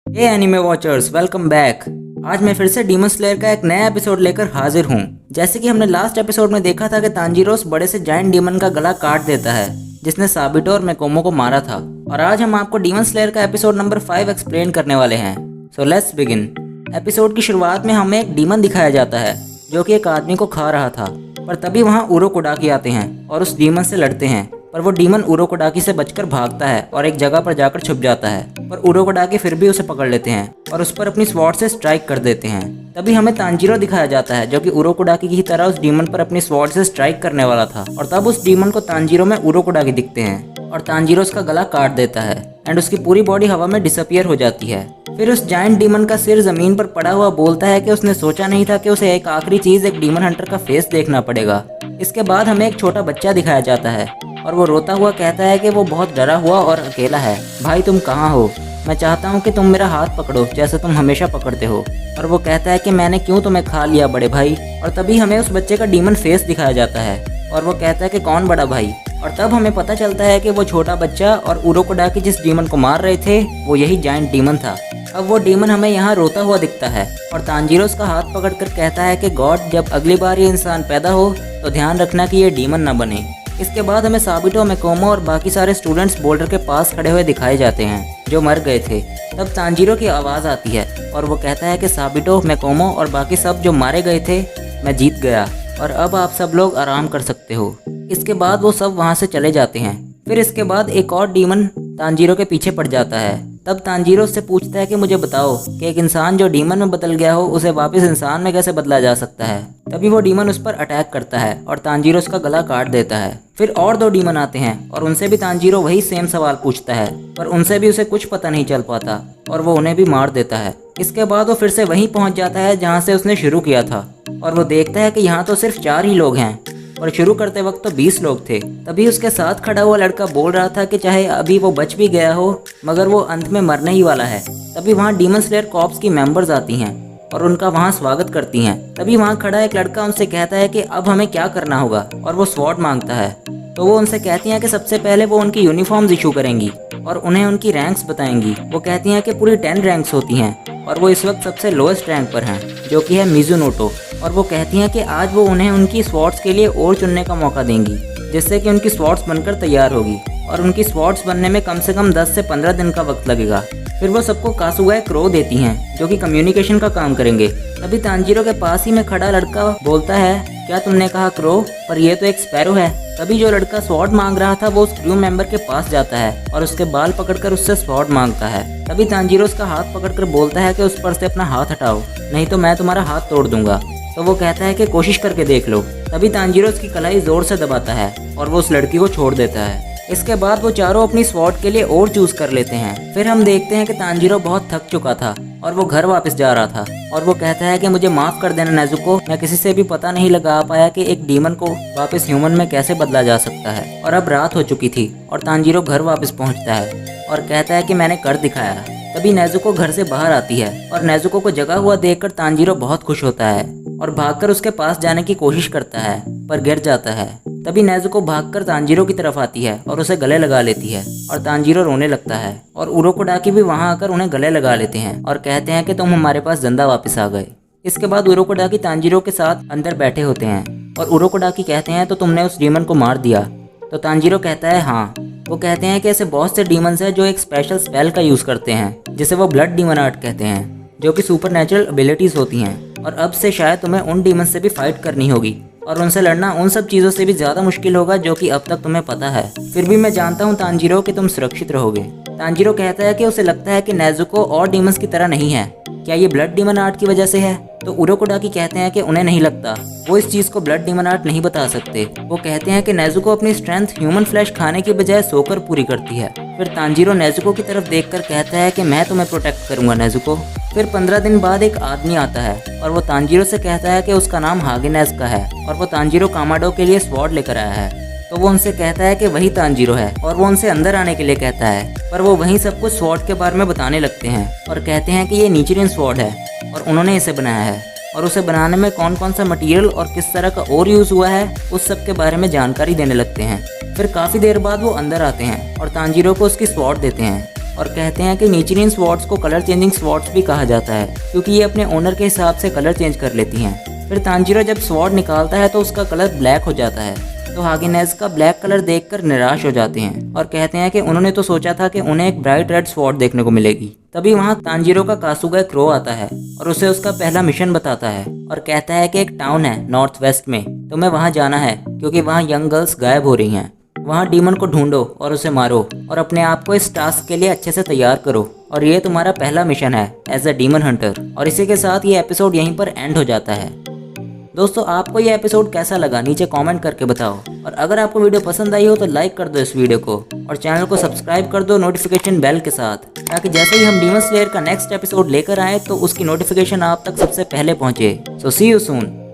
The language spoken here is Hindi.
हे एनिमे वॉचर्स, वेलकम बैक। आज मैं फिर से डीमन स्लेयर का एक नया एपिसोड लेकर हाजिर हूँ। जैसे कि हमने लास्ट एपिसोड में देखा था कि तांजीरो उस बड़े से जायंट डीमन का गला काट देता है जिसने साबिटो और मेकोमो को मारा था। और आज हम आपको डीमन स्लेयर का एपिसोड नंबर 5 एक्सप्लेन करने वाले हैं। So let's begin. एपिसोड की शुरुआत में हमें एक डीमन दिखाया जाता है जो कि एक आदमी को खा रहा था, पर तभी वहाँ उरोकोडाकी आते हैं और उस डीमन से लड़ते हैं। पर वो डीमन उरोकोडाकी से बचकर भागता है और एक जगह पर जाकर छुप जाता है, पर उरोकोडाकी फिर भी उसे पकड़ लेते हैं और उस पर अपनी स्वॉर्ड से स्ट्राइक कर देते हैं। तभी हमें तांजीरो दिखाया जाता है जो कि उरोकोडाकी की तरह उस डीमन पर अपनी स्वॉर्ड से स्ट्राइक करने वाला था। और तब उस डीमन को तांजीरो में उरोकोडाकी दिखते हैं और तांजीरो उसका गला काट देता है एंड उसकी पूरी बॉडी हवा में डिसअपियर हो जाती है। फिर उस जायंट डीमन का सिर जमीन पर पड़ा हुआ बोलता है कि उसने सोचा नहीं था कि उसे एक आखिरी चीज एक डीमन हंटर का फेस देखना पड़ेगा। इसके बाद हमें एक छोटा बच्चा दिखाया जाता है और वो रोता हुआ कहता है कि वो बहुत डरा हुआ और अकेला है। भाई तुम कहाँ हो? मैं चाहता हूँ कि तुम मेरा हाथ पकड़ो जैसे तुम हमेशा पकड़ते हो। और वो कहता है कि मैंने क्यों तुम्हें खा लिया बड़े भाई। और तभी हमें उस बच्चे का डीमन फेस दिखाया जाता है और वो कहता है कि कौन बड़ा भाई। और तब हमें पता चलता है कि वो छोटा बच्चा और उरोकोडाकी जिस डीमन को मार रहे थे वो यही जायंट डीमन था। अब वो डीमन हमें यहाँ रोता हुआ दिखता है और तांजीरो उसका हाथ पकड़कर कहता है कि गॉड, जब अगली बार ये इंसान पैदा हो तो ध्यान रखना कि ये डीमन न बने। इसके बाद हमें साबिटो, मेकोमो और बाकी सारे स्टूडेंट्स बोल्डर के पास खड़े हुए दिखाए जाते हैं जो मर गए थे। तब तांजीरो की आवाज़ आती है और वो कहता है कि साबिटो, मेकोमो और बाकी सब जो मारे गए थे, मैं जीत गया और अब आप सब लोग आराम कर सकते हो। इसके बाद वो सब वहाँ से चले जाते हैं। फिर इसके बाद एक और डीमन तांजीरो के पीछे पड़ जाता है। तब तांजीरो उससे पूछता है कि मुझे बताओ कि एक इंसान जो डीमन में बदल गया हो उसे वापस इंसान में कैसे बदला जा सकता है। तभी वो डीमन उस पर अटैक करता है और तांजीरो उसका गला काट देता है। फिर और दो डीमन आते हैं और उनसे भी तांजीरो वही सेम सवाल पूछता है, पर उनसे भी उसे कुछ पता नहीं चल पाता और वो उन्हें भी मार देता है। इसके बाद वो फिर से वहीं पहुंच जाता है जहाँ से उसने शुरू किया था और वो देखता है कि यहाँ तो सिर्फ 4 ही लोग हैं और शुरू करते वक्त तो 20 लोग थे। तभी उसके साथ खड़ा हुआ लड़का बोल रहा था कि चाहे अभी वो बच भी गया हो मगर वो अंत में मरने ही वाला है। तभी वहाँ डीमन स्लेयर कॉर्प्स की मेंबर्स आती हैं और उनका वहाँ स्वागत करती हैं। तभी वहाँ खड़ा एक लड़का उनसे कहता है कि अब हमें क्या करना होगा और वो स्वॉर्ड मांगता है। तो वो उनसे कहती हैं कि सबसे पहले वो उनकी यूनिफॉर्म्स इशू करेंगी और उन्हें उनकी रैंक्स बताएंगी। वो कहती हैं कि पूरी 10 रैंक्स होती हैं और वो इस वक्त सबसे लोएस्ट रैंक पर हैं जो कि है मिजुनोटो। और वो कहती हैं कि आज वो उन्हें उनकी स्वॉर्ड्स के लिए और चुनने का मौका देंगी जिससे कि उनकी स्वॉर्ड्स बनकर तैयार होगी और उनकी स्वॉर्ड्स बनने में कम से कम 10 से 15 दिन का वक्त लगेगा। फिर वो सबको कासुगाए क्रो देती हैं जो कि कम्युनिकेशन का काम करेंगे। तभी तांजीरो के पास ही में खड़ा लड़का बोलता है, क्या तुमने कहा क्रो? पर ये तो एक स्पैरो है। तभी जो लड़का स्वॉर्ड मांग रहा था वो उस क्रू मेंबर के पास जाता है और उसके बाल पकड़कर उससे स्वॉर्ड मांगता है। तभी तांजीरो उसका हाथ पकड़कर बोलता है कि उस पर से अपना हाथ हटाओ नहीं तो मैं तुम्हारा हाथ तोड़ दूंगा। तो वो कहता है कि कोशिश करके देख लो। तभी तांजीरो उसकी कलाई जोर से दबाता है और वो उस लड़की को छोड़ देता है। इसके बाद वो चारों अपनी स्वॉर्ड के लिए और चूज कर लेते हैं। फिर हम देखते हैं कि तांजीरो बहुत थक चुका था और वो घर वापस जा रहा था और वो कहता है कि मुझे माफ कर देना नेजुको, मैं किसी से भी पता नहीं लगा पाया कि एक डीमन को वापस ह्यूमन में कैसे बदला जा सकता है। और अब रात हो चुकी थी और तांजीरो घर वापस पहुंचता है और कहता है कि मैंने कर दिखाया। तभी नेजुको घर से बाहर आती है और नेजुको को जगा हुआ देखकर तांजीरो बहुत खुश होता है और भागकर उसके पास जाने की कोशिश करता है पर गिर जाता है। तभी नेजुको भागकर तांजीरो की तरफ आती है और उसे गले लगा लेती है और तांजीरो रोने लगता है और उरोकोडाकी भी वहां आकर उन्हें गले लगा लेते हैं और कहते हैं कि तुम हमारे पास जिंदा वापस आ गए। इसके बाद उरोकोडाकी तांजीरो के साथ अंदर बैठे होते हैं और उरोकोडाकी कहते हैं तो तुमने उस डीमन को मार दिया? तो तांजीरो कहता है हाँ। वो कहते हैं कि ऐसे बहुत से डीमंस हैं जो एक स्पेशल स्पेल का यूज करते हैं जिसे वो ब्लड डीमन आर्ट कहते हैं जो कि सुपर नेचुरल एबिलिटीज होती हैं और अब से शायद तुम्हें उन डीमन से भी फाइट करनी होगी और उनसे लड़ना उन सब चीज़ों से भी ज़्यादा मुश्किल होगा जो कि अब तक तुम्हें पता है। फिर भी मैं जानता हूँ तांजीरो कि तुम सुरक्षित रहोगे। तांजीरो कहता है कि उसे लगता है कि नेजुको और डीमंस की तरह नहीं है। क्या ये ब्लड डीमन आर्ट की वजह से है? तो उरोकोडाकी कहते हैं कि उन्हें नहीं लगता, वो इस चीज़ को ब्लड डीमन आर्ट नहीं बता सकते। वो कहते हैं कि नेजुको अपनी स्ट्रेंथ ह्यूमन फ्लैश खाने की बजाय सोकर पूरी करती है। फिर तांजीरो नेजुको की तरफ देखकर कहता है कि मैं तुम्हें प्रोटेक्ट करूंगा नेजुको। फिर 15 दिन बाद एक आदमी आता है और वो तांजीरो से कहता है कि उसका नाम हागिनेस का है और वो तांजीरो कामाडो के लिए स्वॉर्ड लेकर आया है। तो वो उनसे कहता है कि वही तांजीरो है और वो उनसे अंदर आने के लिए कहता है, पर वो वहीं सब कुछ स्वॉर्ड के बारे में बताने लगते हैं और कहते हैं कि ये नीचिरियन स्वॉर्ड है और उन्होंने इसे बनाया है और उसे बनाने में कौन कौन सा मटेरियल और किस तरह का और यूज़ हुआ है उस सब के बारे में जानकारी देने लगते हैं। फिर काफ़ी देर बाद वो अंदर आते हैं और तांजीरो को उसकी स्वॉर्ड देते हैं और कहते हैं कि नीचिनिन स्वॉर्ड्स को कलर चेंजिंग स्वॉर्ड्स भी कहा जाता है क्योंकि ये अपने ओनर के हिसाब से कलर चेंज कर लेती हैं। फिर तांजीरो जब स्वॉर्ड निकालता है तो उसका कलर ब्लैक हो जाता है, तो हागिनेज का ब्लैक कलर देखकर निराश हो जाते हैं और कहते हैं कि उन्होंने तो सोचा था कि उन्हें एक ब्राइट रेड स्वॉर्ड देखने को मिलेगी। तभी वहाँ तांजीरो का कासुगा क्रो आता है और उसे उसका पहला मिशन बताता है और कहता है कि एक टाउन है नॉर्थ वेस्ट में, तुम्हें वहाँ जाना है क्योंकि वहाँ यंग गर्ल्स गायब हो रही हैं। वहाँ डीमन को ढूंढो और उसे मारो और अपने आप को इस टास्क के लिए अच्छे से तैयार करो और ये तुम्हारा पहला मिशन है एज अ डीमन हंटर। और इसी के साथ ये एपिसोड यहीं पर एंड हो जाता है। दोस्तों आपको ये एपिसोड कैसा लगा नीचे कमेंट करके बताओ, और अगर आपको वीडियो पसंद आई हो तो लाइक कर दो इस वीडियो को और चैनल को सब्सक्राइब कर दो नोटिफिकेशन बेल के साथ, ताकि जैसे ही हम डीमन स्लेयर का नेक्स्ट एपिसोड लेकर आए तो उसकी नोटिफिकेशन आप तक सबसे पहले पहुंचे। सो सी यू सून।